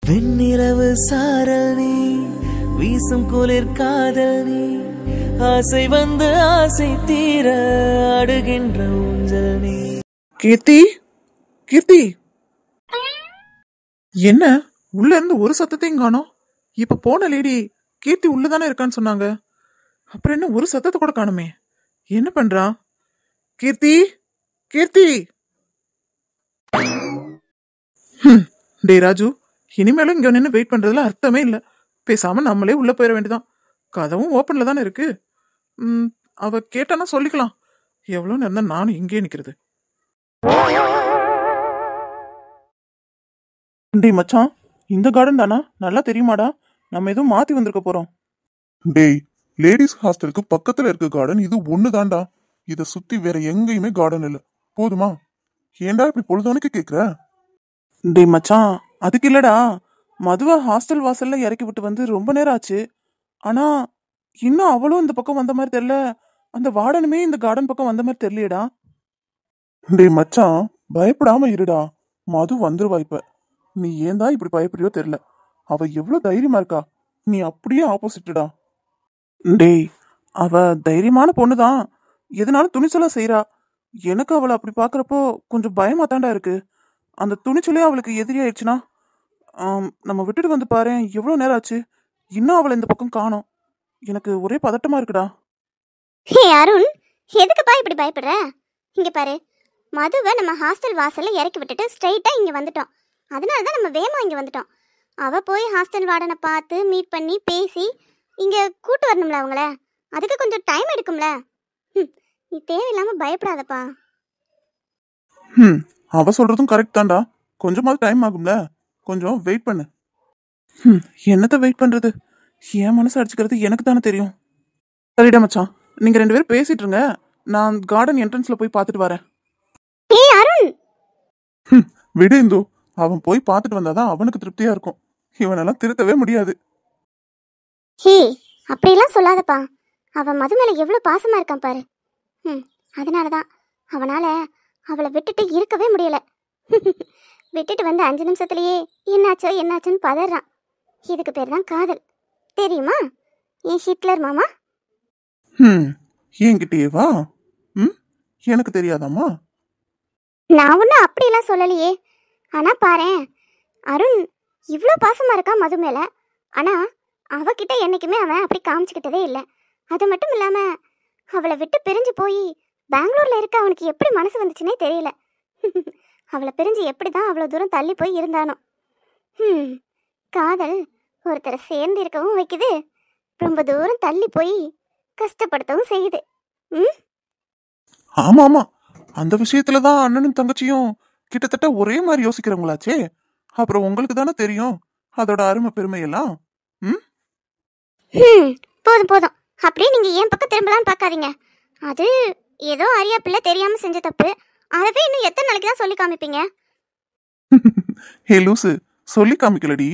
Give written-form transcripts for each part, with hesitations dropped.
வெண்ணிலவு சாரல் நீ வீசும் குளிர் காதல் நீ ஆசை வந்து ஆசை தீர அடுகின்ற ஊஞ்சல் நீ. கீர்த்தி, கீர்த்தி, என்ன உள்ள இருந்து ஒரு சத்தத்தையும் காணோம்? இப்ப போன லேடி கீர்த்தி உள்ளதானே இருக்கான்னு சொன்னாங்க. அப்புறம் என்ன ஒரு சத்தத்தை கூட காணுமே? என்ன பண்றா? கீர்த்தி, கீர்த்தி. டே ராஜு, இனிமேலும் இங்க நின்று வெயிட் பண்றதுல அர்த்தமே இல்ல. பேசாம நம்மளே உள்ள போயிட வேண்டியதான். கதவும் ஓப்பன்ல தானே இருக்கு. அவ கேட்டானா சொல்லிக்கலாம். எவ்வளவு நேரம் தான் நானும் இங்கே நிக்கிறது? டே மச்சான், இந்த கார்டன் தானா? நல்லா தெரியுமாடா? நம்ம எதுவும் மாத்தி வந்திருக்க போறோம். டேய், லேடிஸ் ஹாஸ்டலுக்கு பக்கத்துல இருக்க கார்டன் இது ஒண்ணு தான்டா. இத சுத்தி வேற எங்கேயுமே கார்டன் இல்ல. போதுமா? ஏன்டா இப்படி பொழுதுனைக்கு கேக்குற? டே மச்சான், அதுக்கு இல்லடா. மதுவா ஹாஸ்டல் வாசல்ல இறக்கி விட்டு வந்து ரொம்ப நேரம் ஆச்சு. ஆனா இன்னும் அவளும் இந்த பக்கம் வந்த மாதிரி தெரியல. அந்த வார்டனுமே இந்த கார்டன் பக்கம் வந்த மாதிரி தெரியலடா. டேய் மச்சான், பயப்படாம இருடா. மது வந்துருவா இப்ப. நீ ஏன்டா இப்படி பயப்படுறியோ தெரியல. அவ எவ்வளவு தைரியமா இருக்கா. நீ அப்படியே ஆப்போசிட்டடா. டேய், அவ தைரியமான பொண்ணுதான். எதனாலும் துணிச்சலா செய்யறா. எனக்கு அவளை அப்படி பாக்குறப்போ கொஞ்சம் பயமா தாண்டா இருக்கு. அந்த துணிச்சலே அவளுக்கு எதிரி ஆயிடுச்சுன்னா நம்ம விட்டுட்டு வந்து பாரு. எவ்வளவு நேரம் ஆச்சு, இன்னும் அவளை இந்த பக்கம் காணோம். எனக்கு ஒரே பதட்டமா இருக்குடா. ஹே அருண், எதுக்குப்பா இப்படி பயப்படுற? இங்க பாரு, மதுவை நம்ம ஹாஸ்டல் வாசல்ல இறக்கி விட்டுட்டு ஸ்ட்ரைட்டா இங்க வந்துட்டோம். அதனால தான் நம்ம வேகமா இங்க வந்துட்டோம். அவ போய் ஹாஸ்டல் வார்டனை பார்த்து மீட் பண்ணி பேசி இங்க கூட்டு வரணும்ல அவங்கள. அதுக்கு கொஞ்சம் டைம் எடுக்கும்ல. நீ தேவையில்லாம பயப்படாதப்பா. அவ சொல்றதும் கரெக்ட் தான்டா. கொஞ்சமாவது டைம் ஆகும்ல. கொஞ்சம் வெயிட் பண்ணு. என்னத்த வெயிட் பண்றது? என் மனசு அடிச்சுக்கிறது எனக்கு தானே தெரியும். சரிடா மச்சான், நீங்க 2 பேரும் பேசிட்டு இருங்க. நான் கார்டன் என்ட்ரன்ஸ்ல போய் பார்த்துட்டு வரேன். ஏய் அருண், விடு இந்து. அவன் போய் பார்த்துட்டு வந்தாதான் அவனுக்கு திருப்தியா இருக்கும். இவனெல்லாம் திருத்தவே முடியாது. ஹே அப்படியெல்லாம் சொல்லாதப்பா. அவன் மது மேல எவ்வளவு பாசமா இருக்கான் பாரு. அதனாலதான் அவனால அவளை விட்டுட்டு இருக்கவே முடியல. விட்டுட்டு வந்து 5 நிமிஷத்துலயே என்னாச்சோ என்னாச்சுன்னு பதறான். இதுக்கு பேர் தான் காதல், தெரியுமா? என் ஹிட்லர் மாமா. என்கிட்டயே வா. எனக்கு தெரியாதாமா? நான் ஒன்றும் அப்படியெல்லாம் சொல்லலையே. ஆனா பாரேன், அருண் இவ்வளோ பாசமா இருக்கான் மது மேல. ஆனா அவகிட்ட என்னைக்குமே அவன் அப்படி காமிச்சுக்கிட்டதே இல்லை. அது மட்டும் இல்லாம அவளை விட்டு பிரிஞ்சு போய் பெங்களூர்ல இருக்க அவனுக்கு எப்படி மனசு வந்துச்சுன்னே தெரியல. அவளை பிரிஞ்சு எப்படிதான் அவ்வளோ தூரம் தள்ளி போய் இருந்தானோ. காதல் ஒருத்தரை சேர்ந்து இருக்கவும் வைக்குது, ரொம்ப தூரம் தள்ளி போய் கஷ்டப்படுத்தவும் செய்யுது. ஆமா ஆமா, அந்த விஷயத்துலதான் அண்ணனும் தங்கச்சியும் கிட்டத்தட்ட ஒரே மாதிரி யோசிக்கிறவங்களாச்சே. அப்புறம் உங்களுக்கு தானே தெரியும் அதோட அருமை பெருமை எல்லாம். போதும் போதும், அப்படியே நீங்க ஏன் பக்கம் திரும்பலான்னு பார்க்காதீங்க. அது ஏதோ அரியா பிள்ளை தெரியாம செஞ்ச தப்பு. அதவே இன்னும் எத்தனை நாளைக்கு தான் சொல்லி காமிப்பீங்க? ஹே லூசு, சொல்லி காமிக்கலடி.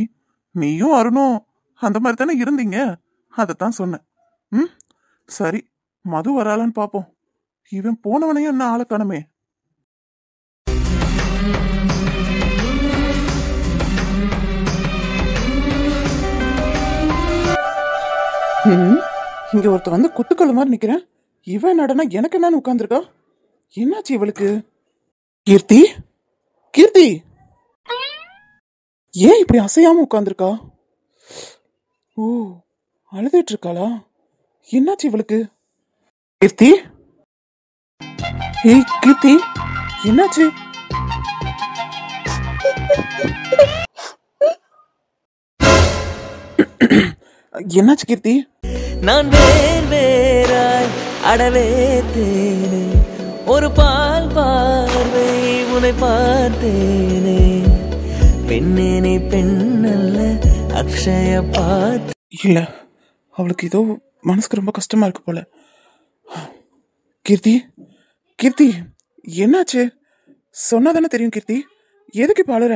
நீயும் அருணும் அந்த மாதிரி தானே இருந்தீங்க. அதைத்தான் சொன்னேன். சரி, மது வராளான்னு பாப்போம். இவன் போனவனையும் என்ன ஆளை காணுமே. இங்க ஒருத்த வந்து குத்துக்கல் மாதிரி நிக்கிறேன். இவன் நடனா எனக்கு என்னன்னு உட்கார்ந்துருக்கா? என்னாச்சு இவளுக்கு? கீர்த்தி, கீர்த்தி, ஏன் இப்படி அசையாம உட்கார்ந்துருக்கா? ஓ, அழுதுட்டு இருக்காளா? என்னாச்சு இவளுக்கு? கீர்த்தி, ஏய் கீர்த்தி, என்னாச்சு? என்னாச்சு கீர்த்தி? நான் வேர் வேறாய் அடவே தேனே, ஒரு பால் பார்வை உன்னை பார்த்தேனே, பெண்ணேனே பெண்ணல்ல அக்ஷய பார்த்து. இல்ல, அவளுக்கு ஏதோ மனசுக்கு ரொம்ப கஷ்டமா இருக்கு போல. கீர்த்தி, கீர்த்தி, என்னாச்சு? சொன்னாதானே தெரியும். கீர்த்தி, எதுக்கு இப்ப அழுற?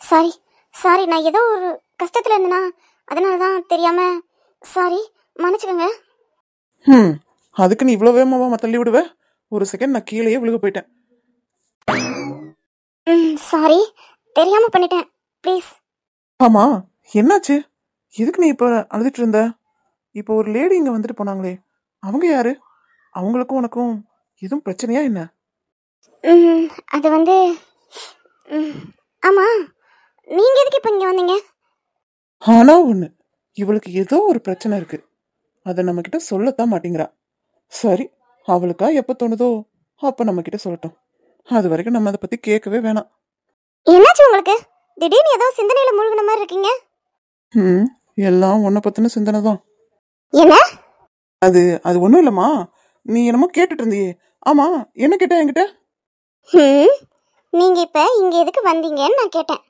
சாரி சாரி, நான் ஏதோ ஒரு கஷ்டத்துல இருந்தேனா, அதனாலதான் தெரியாம. சாரி, மன்னிச்சுக்கோங்க. அதுக்கு நீ இவ்வளவு வேகமாவா தள்ளி விடுவ? ஒரு செகண்ட் நான் கீழேயே விழுக போயிட்டேன். சாரி, தெரியாம பண்ணிட்டேன், ப்ளீஸ். ஆமா, என்னாச்சு? எதுக்கு நீ இப்ப அழுதுட்டு இருந்த? இப்போ ஒரு லேடி இங்க வந்துட்டு போனாங்களே, அவங்க யாரு? அவங்களுக்கும் உனக்கும் எதுவும் பிரச்சனையா என்ன? அது வந்து ஆமா, நீங்க எதுக்கு இப்ப இங்க வந்தீங்க? ஆனா ஒண்ணு, இவளுக்கு ஏதோ ஒரு பிரச்சனை இருக்கு. அதை நம்ம கிட்ட சொல்லத்தான் மாட்டேங்கிறா. சரி, அவளுக்கா எப்ப தோணுதோ அப்ப நம்ம கிட்ட சொல்லட்டும். அது வரைக்கும் நம்ம அதை பத்தி கேட்கவே வேணாம். என்னாச்சு உங்களுக்கு? திடீர்னு ஏதோ சிந்தனையில மூழ்கின மாதிரி இருக்கீங்க. எல்லாம் உன்னை பத்தின சிந்தனை தான். என்ன? அது அது ஒண்ணும் இல்லம்மா. நீ என்னமோ கேட்டுட்டு இருந்தியே. ஆமா, என்ன கேட்ட என்கிட்ட? நீங்க இப்ப இங்க எதுக்கு வந்தீங்கன்னு நான் கேட்டேன்.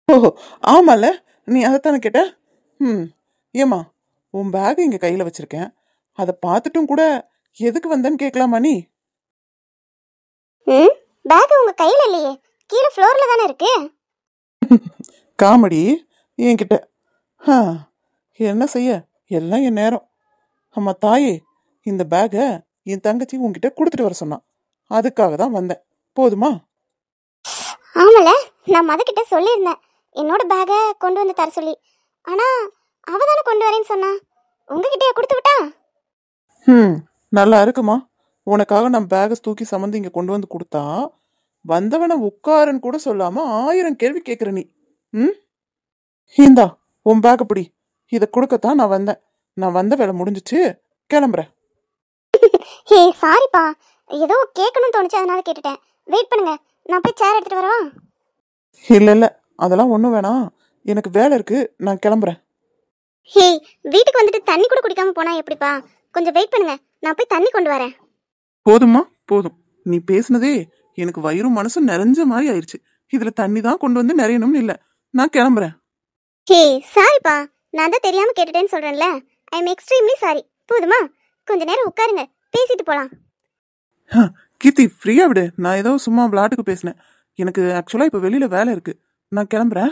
ஓஹோ, ஆமால, நீ அதைத்தானே கேட்ட. ஏமா, உன் பேக் இங்க கையில வச்சிருக்கேன், அதை பார்த்துட்டும் கூட எதுக்கு வந்தேன்னு கேட்கலாமா நீ? பேக் உங்க கையில இல்லையே, கீழே ஃப்ளோர்ல தானே இருக்கு. காமெடி என்கிட்ட. என்ன செய்ய, எல்லாம் என் நேரம். அம்மா தாயே, இந்த பேக்கை என் தங்கச்சி உன்கிட்ட கொடுத்துட்டு வர சொன்னான், அதுக்காக தான் வந்தேன். போதுமா? ஆமல, நான் மதக்கிட்ட சொல்லியிருந்தேன் என்னோட பேக்கை கொண்டு வந்து தர சொல்லி. ஆனா அவ தானே கொண்டு வரேன்னு சொன்னா, உங்ககிட்டயே கொடுத்து விட்டா. நல்லா இருக்குமா. உனக்காக நான் பேகை தூக்கி சமந்து இங்க கொண்டு வந்து கொடுத்தா வந்தவனை உட்காருன்னு கூட சொல்லாம 1000 கேள்வி கேட்குற நீ. இந்தா உன் பேக்கை பிடி. இதை கொடுக்கத்தான் நான் வந்தேன். நான் வந்த வேலை முடிஞ்சிச்சு, கிளம்புறேன். ஹே சாரிப்பா, ஏதோ கேட்கணும்னு தோணுச்சு அதனால கேட்டுட்டேன். வெயிட் பண்ணுங்க, நான் போய் சேர் எடுத்துட்டு வரவா? இல்ல அதெல்லாம் ஒன்றும் வேணாம், எனக்கு வேலை இருக்கு, நான் கிளம்புறேன். ஹே, வீட்டுக்கு வந்துட்டு தண்ணி கூட குடிக்காம போனா எப்படிப்பா? கொஞ்சம் வெயிட் பண்ணுங்க, நான் போய் தண்ணி கொண்டு வரேன். போதும்மா போதும், நீ பேசுனதே எனக்கு வயிறும் மனசும் நிறைஞ்ச மாதிரி ஆயிடுச்சு. இதுல தண்ணி தான் கொண்டு வந்து நிறையணும்னு இல்லை, நான் கிளம்புறேன். ஹே சாரிப்பா, நான் தான் தெரியாம கேட்டுட்டேன்னு சொல்றேன்ல. I am extremely sorry. போதுமா? கொஞ்ச நேரம் உட்காருங்க, பேசிட்டு போலாம். கீர்த்தி, ஃப்ரீயா விடு. நான் ஏதோ சும்மா விளையாட்டுக்கு பேசினேன். எனக்கு ஆக்சுவலா இப்ப வெளியில வேலை இருக்கு, நான் கிளம்புறேன்.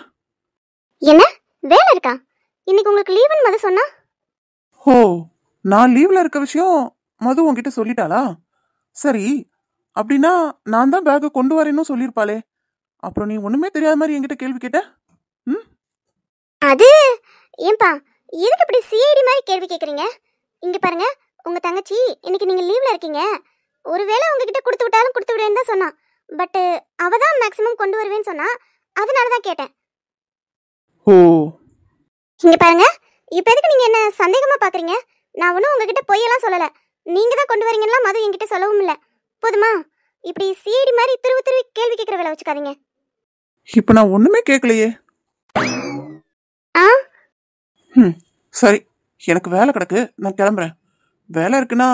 என்ன வேலை இருக்கா? இன்னைக்கு உங்களுக்கு லீவுன்னு மது சொன்னா? ஓ, நான் லீவ்ல இருக்க விஷயம் மது உன்கிட்ட சொல்லிட்டாளா? சரி, அப்படின்னா நான் தான் பேக்கை கொண்டு வரேன்னு சொல்லியிருப்பாளே, அப்புறம் நீ ஒண்ணுமே தெரியாத மாதிரி என்கிட்ட கேள்வி கேட்ட. அது ஏன்பா, எதுக்கு இப்படி சிஐடி மாதிரி கேள்வி கேக்குறீங்க? இங்க பாருங்க, உங்க தங்கச்சி இன்னைக்கு நீங்க லீவ்ல இருக்கீங்க, ஒருவேளை உங்ககிட்ட கொடுத்து விட்டாலும் கொடுத்து விடுவேன்னு தான் சொன்னா. பட் அவ தான் மேக்ஸிமம் கொண்டு வருவேன்னு சொன்னா, அதனால தான் கேட்டேன். ஓ, இங்க பாருங்க, இப்ப எதுக்கு நீங்க என்ன சந்தேகமா பாக்குறீங்க? நான் ஒன்னும் உங்ககிட்ட பொய்யெல்லாம் சொல்லல. நீங்க தான் கொண்டு வரீங்கன்னா மது என்கிட்ட சொல்லவும் இல்ல. போதுமா? இப்படி சிஐடி மாதிரி திருவி கேள்வி கேட்கிற வேலை வச்சுக்காதீங்க. இப்ப நான் ஒண்ணுமே கேட்கலையே. ஆ சரி, எனக்கு வேலை கிடக்கு, நான் கிளம்புறேன். வேலை இருக்குன்னா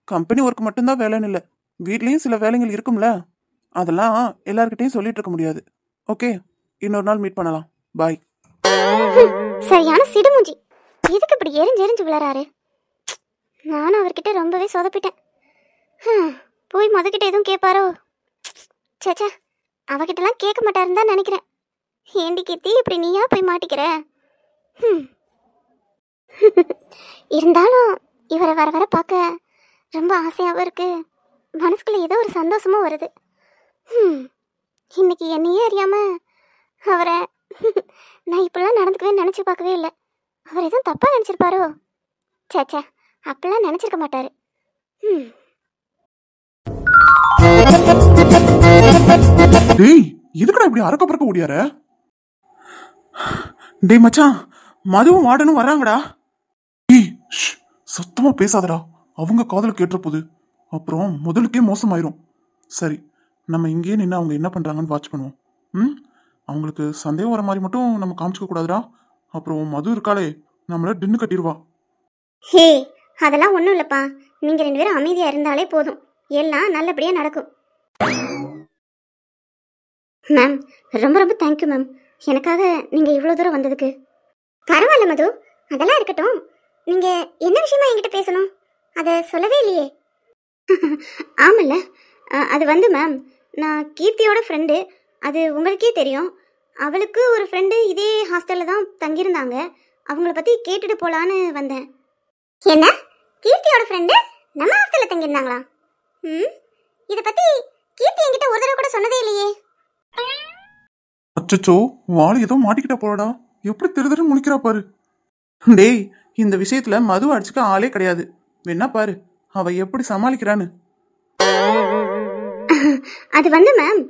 கம்பெனி ஒர்க் மட்டும்தான் வேலைன்னு இல்லை, வீட்லயும் சில வேலைகள் இருக்கும்ல, அதெல்லாம் எல்லார்கிட்டையும் சொல்லிட்டு இருக்க முடியாது. ஓகே, இன்னொரு நாள் மீட் பண்ணலாம். பாய். சரியான சிடுமூஞ்சி, எதுக்கு இப்படி எரிஞ்சு விளறாரு? நானும் அவர்கிட்ட ரொம்பவே சொதப்பிட்டேன். போய் மதுக்கிட்ட எதுவும் கேட்பாரோ? சேச்சா, அவகிட்டலாம் கேட்க மாட்டாருன்னு தான் நினைக்கிறேன். ஏண்டி கீர்த்தி, இப்படி நீயா போய் மாட்டிக்கிற? இருந்தாலும் இவரை வர வர பார்க்க ரொம்ப ஆசையாகவும் இருக்கு. மனசுக்குள்ள ஏதோ ஒரு சந்தோஷமும் வருது. இன்னைக்கு என்னையே அறியாம அவரை நான் இப்படிலாம் நடந்துக்கவே நினச்சி பார்க்கவே இல்லை. அவர் எதுவும் தப்பாக நினச்சிருப்பாரோ? சேச்சா, அப்படிலாம் நினச்சிருக்க மாட்டாரு. டேய், எதுக்குடா இப்படி அறக்க பறக்க ஓடியார? டேய் மச்சான், மதுவும் வாடனும் வர்றாங்கடா. டேய், சத்தமா பேசாதடா, அவங்க காதல கேட்டுற போது அப்புறம் முதலுக்கே மோசமாயிரும். சரி, நம்ம இங்கேயே நின்று அவங்க என்ன பண்றாங்கன்னு வாட்ச் பண்ணுவோம். அவங்களுக்கு சந்தேகம் வர மாதிரி மட்டும் நம்ம காமிச்சுக்க கூடாதுடா, அப்புறம் மது இருக்காளே நம்மள டின்னு கட்டிடுவா. ஹே, அதெல்லாம் ஒன்றும் இல்லைப்பா, நீங்கள் 2 பேரும் அமைதியாக இருந்தாலே போதும், எல்லாம் நல்லபடியாக நடக்கும். மேம், ரொம்ப ரொம்ப தேங்க்யூ மேம், எனக்காக நீங்கள் இவ்வளோ தூரம் வந்ததுக்கு. பரவாயில்ல மது, அதெல்லாம் இருக்கட்டும். நீங்கள் என்ன விஷயமா என்கிட்ட பேசணும், அதை சொல்லவே இல்லையே. ஆமல்ல, அது வந்து மேம், நான் கீர்த்தியோட ஃப்ரெண்டு, அது உங்களுக்கே தெரியும். அவளுக்கு ஒரு ஃப்ரெண்டு இதே ஹாஸ்டலில் தான் தங்கியிருந்தாங்க, அவங்கள பற்றி கேட்டுட்டு போகலான்னு வந்தேன். என்ன, கீர்த்தியோட ஃப்ரெண்டு நம்ம ஹாஸ்டலில் தங்கியிருந்தாங்களா? இதை பற்றி கீர்த்தி என்கிட்ட ஒரு தடவை கூட சொன்னதே இல்லையே. அச்சச்சோ, வாள் ஏதோ மாட்டிக்கிட்ட போலடா. எப்படி திருதிரு முழிக்கிறா பாரு. டேய், இந்த விஷயத்துல மது அடிச்சுக்க ஆளே கிடையாது. வேணா பாரு அவ எப்படி சமாளிக்கிறான்னு. அது வந்து மேம்,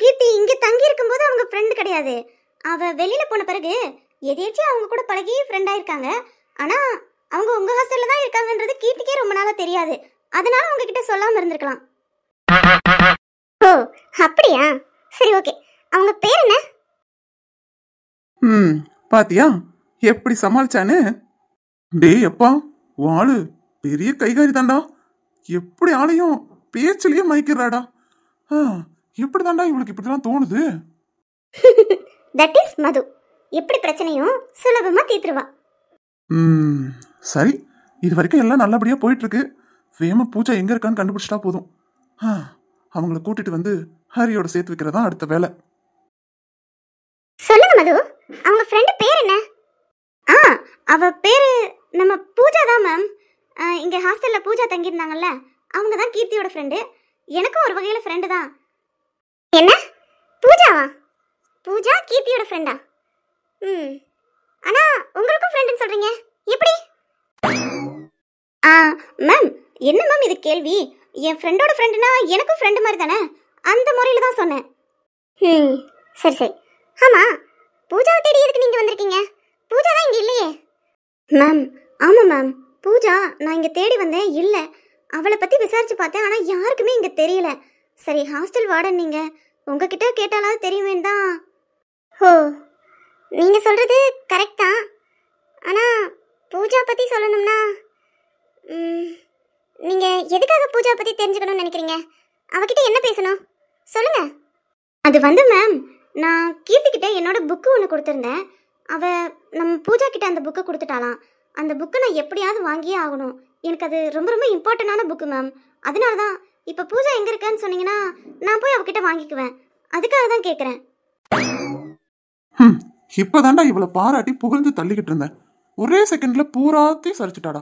கீர்த்தி இங்க தங்கி இருக்கும்போது அவங்க ஃப்ரெண்டு கிடையாது. அவ வெளியில போன பிறகு எதேச்சும் அவங்க கூட பழகி ஃப்ரெண்ட் ஆயிருக்காங்க. ஆனா அவங்க உங்க ஹாஸ்டல்ல தான் இருக்காங்கன்றது கீர்த்திக்கே ரொம்ப நாளா தெரியாது. அதனால உங்ககிட்ட சொல்லாம இருந்திருக்கலாம். ஓ அப்படியா, சரி ஓகே. அவங்க பேர் என்ன? பாத்தியா எப்படி சமாளிச்சான்னு. டேய் அப்பா, வாளு பெரிய கைகாரி தாண்டா. எப்படி ஆளையும் பேச்சிலேயே மயக்கிறாடா. எப்படி தாண்டா இவளுக்கு இப்படிலாம் தோணுது? தட் இஸ் மது. எப்படி பிரச்சனையும் சுலபமா தீர்த்துருவா. சரி, இது வரைக்கும் எல்லாம் நல்லபடியா போயிட்டு இருக்கு. வேம பூஜா எங்க இருக்கான்னு கண்டுபிடிச்சிட்டா போதும். அவங்கள கூட்டிட்டு வந்து ஹரியோட சேர்த்து வைக்கிறதா அடுத்த வேலை. சொல்லுங்க மது, அவங்க ஃப்ரெண்டு பேர் என்ன? அவ பேரு நம்ம பூஜா தான் மேம். இங்க ஹாஸ்டல்ல பூஜா தங்கியிருந்தாங்கல்ல, அவங்க தான் கீர்த்தியோட ஃப்ரெண்டு. எனக்கும் ஒரு வகையில ஃப்ரெண்டு தான். என்ன பூஜாவா? பூஜா கீர்த்தியோட ஃப்ரெண்டா? ஆனா உங்களுக்கும் ஃப்ரெண்டுன்னு சொல்றீங்க, எப்படி? மேம் என்ன மேம் இது கேள்வி? என் ஃப்ரெண்டோட ஃப்ரெண்டுனா எனக்கும் ஃப்ரெண்டு மாதிரி தானே, அந்த முறையில தான் சொன்னேன். சரி சரி. ஆமா, பூஜாவை தேடி எதுக்கு நீங்க வந்திருக்கீங்க? பூஜா தான் இங்க இல்லையே. மேம் ஆமா மேம், பூஜா நான் இங்க தேடி வந்தேன். இல்ல, அவளை பத்தி விசாரிச்சு பார்த்தேன். ஆனா யாருக்குமே இங்க தெரியல. சரி, ஹாஸ்டல் வார்டன் நீங்க, உங்ககிட்ட கேட்டாலாவது தெரியுமே தான். ஓ, நீங்க சொல்றது கரெக்ட் தான். ஆனா பூஜா பத்தி சொல்லணும்னா நீங்க எதுக்காக பூஜா பத்தி தெரிஞ்சுக்கணும்னு நினைக்கிறீங்க? அவகிட்ட என்ன பேசணும் சொல்லுங்க. அது வந்து மேம், நான் கீர்த்தி கிட்ட என்னோட புக்கு ஒன்று கொடுத்துருந்தேன். அவ நம்ம பூஜா கிட்ட அந்த புக்கை கொடுத்துட்டாலாம். அந்த புக்கை நான் எப்படியாவது வாங்கியே ஆகணும். எனக்கு அது ரொம்ப ரொம்ப இம்பார்ட்டண்டான புக்கு மேம். அதனால தான் இப்போ பூஜா எங்கே இருக்கான்னு சொன்னீங்கன்னா நான் போய் அவகிட்ட வாங்கிக்குவேன். அதுக்காக தான் கேட்குறேன். இப்பதாண்டா இவளை பாராட்டி புகழ்ந்து தள்ளிக்கிட்டு இருந்தேன். ஒரே செகண்ட்ல பூராத்தையும் சரிச்சுட்டாடா.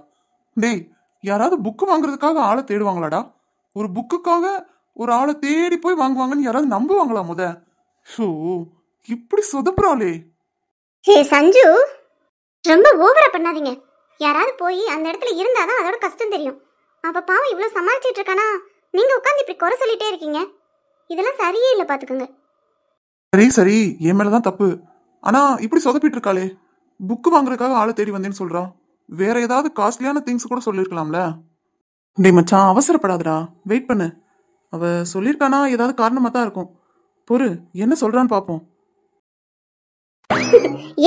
டேய், யாராவது புக்கு வாங்குறதுக்காக ஆளை தேடுவாங்களாடா? ஒரு புக்குக்காக ஒரு ஆளை தேடி போய் வாங்குவாங்கன்னு யாராவது நம்புவாங்களா முத? ஷோ, இப்படி சொதப்புறாளே. ஹே சஞ்சு, ரொம்ப ஓவரா பண்ணாதீங்க. யாராவது போய் அந்த இடத்துல இருந்தாதான் அதோட கஷ்டம் தெரியும். அப்ப பாவம் இவ்வளவு சமாளிச்சிட்டு இருக்கானா, நீங்க உட்காந்து இப்படி குறை சொல்லிட்டே இருக்கீங்க. இதெல்லாம் சரியே இல்லை, பாத்துக்கோங்க. சரி சரி, என் மேலதான் தப்பு. ஆனா இப்படி சொதப்பிட்டு இருக்காளே. புக்கு வாங்குறதுக்காக ஆளை தேடி வந்தேன்னு சொல்றான். வேற ஏதாவது காஸ்ட்லியான திங்ஸ் கூட சொல்லிருக்கலாம்ல. டேய் மச்சான், அவசரப்படாதடா, வெயிட் பண்ணு. அவ சொல்லியிருக்கானா ஏதாவது காரணமா தான் இருக்கும். பொறு, என்ன சொல்றான்னு பாப்போம்.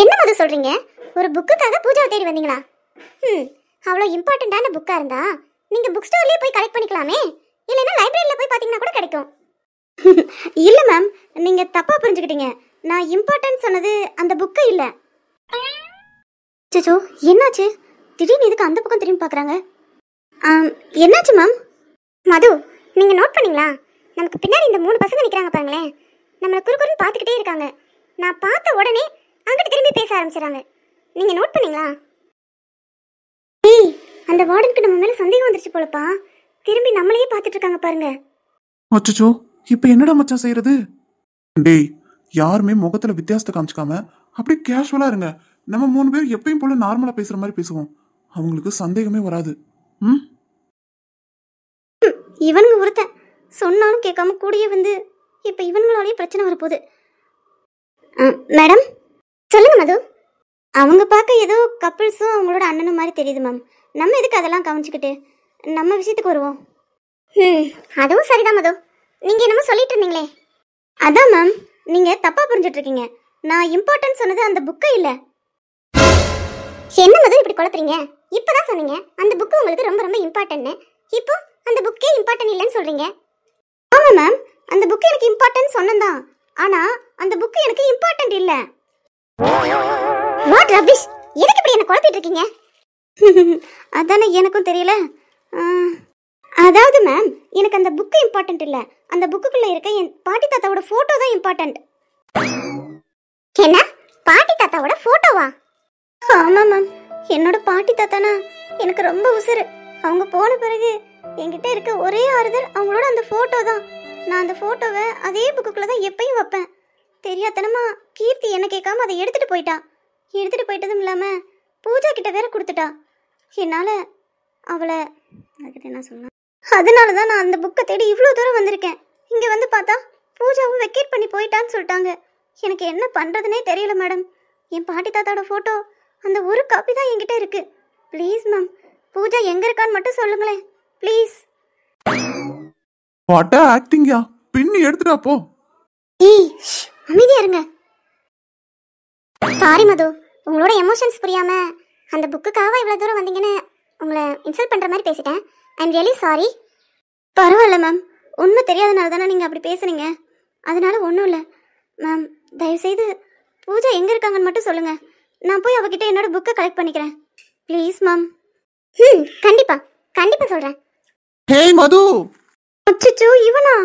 என்ன மது சொல்றீங்க? ஒரு புக்குக்காக பூஜாவை தேடி வந்தீங்களா? அவ்வளோ இம்பார்ட்டண்டான புக்கா இருந்தா நீங்க புக் ஸ்டோர்லயே போய் கலெக்ட் பண்ணிக்கலாமே. இல்லைன்னா லைப்ரரியில போய் பாத்தீங்கன்னா கூட கிடைக்கும். இல்ல மேம், நீங்க தப்பா புரிஞ்சுக்கிட்டீங்க. நான் இம்பார்ட்டன்ட் சொன்னது அந்த புக்கு இல்ல. சச்சோ, என்னாச்சு? திடீர்னு இதுக்கு அந்த பக்கம் திரும்பி பாக்குறாங்க. என்னாச்சு மேம்? மது, நீங்க நோட் பண்ணீங்களா? நமக்கு பின்னாடி இந்த 3 பசங்க நிக்கிறாங்க பாருங்களேன். நம்மள குறுக்குறுன்னு பாத்துக்கிட்டே இருக்காங்க. நான் பார்த்த உடனே அங்கிட்டு திரும்பி பேச ஆரம்பிச்சிடறாங்க. நீங்க நோட் பண்ணீங்களா? ஏய், அந்த வார்டனுக்கு நம்ம மேல சந்தேகம் வந்துருச்சு போலப்பா. திரும்பி நம்மளையே பார்த்துட்டு இருக்காங்க பாருங்க. அச்சச்சோ, இப்ப என்னடா மச்சான் செய்யறது? டேய், யாருமே முகத்துல வித்தியாசத்தை காமிச்சுக்காம அப்படியே கேஷுவலா இருங்க. நம்ம 3 பேர் எப்பயும் போல நார்மலா பேசுற மாதிரி பேசுவோம். அவங்களுக்கு சந்தேகமே வராது. இவனுங்க ஒருத்தன் சொன்னாலும் கேட்காம கூடியே வந்து இப்ப இவனுங்களாலேயே பிரச்சனை வரப்போகுது. மேடம் சொல்லுங்க மது. அவங்க பார்க்க ஏதோ கப்பிள்ஸும் அவங்களோட அண்ணனும் மாதிரி தெரியுது மேம். நம்ம எதுக்கு அதெல்லாம் கவனிச்சுக்கிட்டு நம்ம விஷயத்துக்கு வருவோம். அதுவும் சரிதான் மது. நீங்க என்னமோ சொல்லிட்டு இருந்தீங்களே. அதான் மேம், நீங்க தப்பா புரிஞ்சிட்டு இருக்கீங்க. நான் இம்பார்ட்டன்ட் சொன்னது அந்த புக்கை இல்ல. என்ன மது இப்படி குழப்பறீங்க? இப்பதான் சொன்னீங்க அந்த புக்கு உங்களுக்கு ரொம்ப ரொம்ப இம்பார்ட்டன்ட்னு. இப்போ அந்த புக்கே இம்பார்ட்டன்ட் இல்லைன்னு சொல்றீங்க. ஆமா மேம், அந்த புக்கு எனக்கு இம்பார்ட்டன்ட் சொன்னதான். ஆனா அந்த புக்கு எனக்கு இம்பார்ட்டன்ட் இல்ல. வாட் ரபிஷ், எதுக்கு இப்படி என்ன குழப்பிட்டு இருக்கீங்க? அதானே எனக்கும் தெரியல. அதாவது மேம், எனக்கு அந்த புக்கு இம்பார்ட்டன்ட் இல்ல. அந்த புக்குக்குள்ள இருக்க என் பாட்டி தாத்தாவோட போட்டோ தான் இம்பார்ட்டன்ட். என்ன, பாட்டி தாத்தாவோட போட்டோவா? ஆமா மேம், என்னோட பாட்டி தாத்தானா எனக்கு ரொம்ப உசுரு. அவங்க போன பிறகு என்கிட்ட இருக்க ஒரே ஆறுதல் அவங்களோட அந்த போட்டோ தான். நான் அந்த போட்டோவை அதே புக்குக்குள்ள தான் எப்பயும் வைப்பேன். தெரியாதனமா கீர்த்தி என்ன கேட்காம அதை எடுத்துட்டு போயிட்டா. எடுத்துட்டு போயிட்டதும் இல்லாம பூஜா கிட்ட வேற கொடுத்துட்டா. என்னால அவளை அதுக்கிட்ட என்ன சொல்லலாம். அதனால தான் நான் அந்த புக்கை தேடி இவ்வளோ தூரம் வந்திருக்கேன். இங்க வந்து பார்த்தா பூஜாவும் வெக்கேட் பண்ணி போயிட்டான்னு சொல்லிட்டாங்க. எனக்கு என்ன பண்றதுனே தெரியல மேடம். என் பாட்டி தாத்தாவோட போட்டோ அந்த ஒரு காப்பி தான் என்கிட்ட இருக்கு. ப்ளீஸ் மேம், பூஜா எங்க இருக்கான்னு மட்டும் சொல்லுங்களேன் ப்ளீஸ். வாட்டா ஆக்டிங்கயா, பின்னி எடுத்துட்டா போ. ஏய் அமைதியா இருங்க. சாரி மது, உங்களோட எமோஷன்ஸ் புரியாம அந்த புக்குக்காக இவ்வளோ தூரம் வந்தீங்கன்னு உங்களை இன்சல்ட் பண்ற மாதிரி பேசிட்டேன். I am really sorry. பரவாயில்ல மேம், உண்மை தெரியாதனால தானே நீங்கள் அப்படி பேசுனீங்க. அதனால ஒன்றும் இல்லை மேம். தயவுசெய்து பூஜா எங்கே இருக்காங்கன்னு மட்டும் சொல்லுங்கள். நான் போய் அவகிட்ட என்னோட புக்கை கலெக்ட் பண்ணிக்கிறேன் ப்ளீஸ் மேம். கண்டிப்பாக கண்டிப்பாக சொல்கிறேன். ஹேய் மது. அச்சோ இவனா?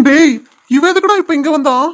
டேய், இவன் எதுக்குடா இப்ப இங்க வந்தான்?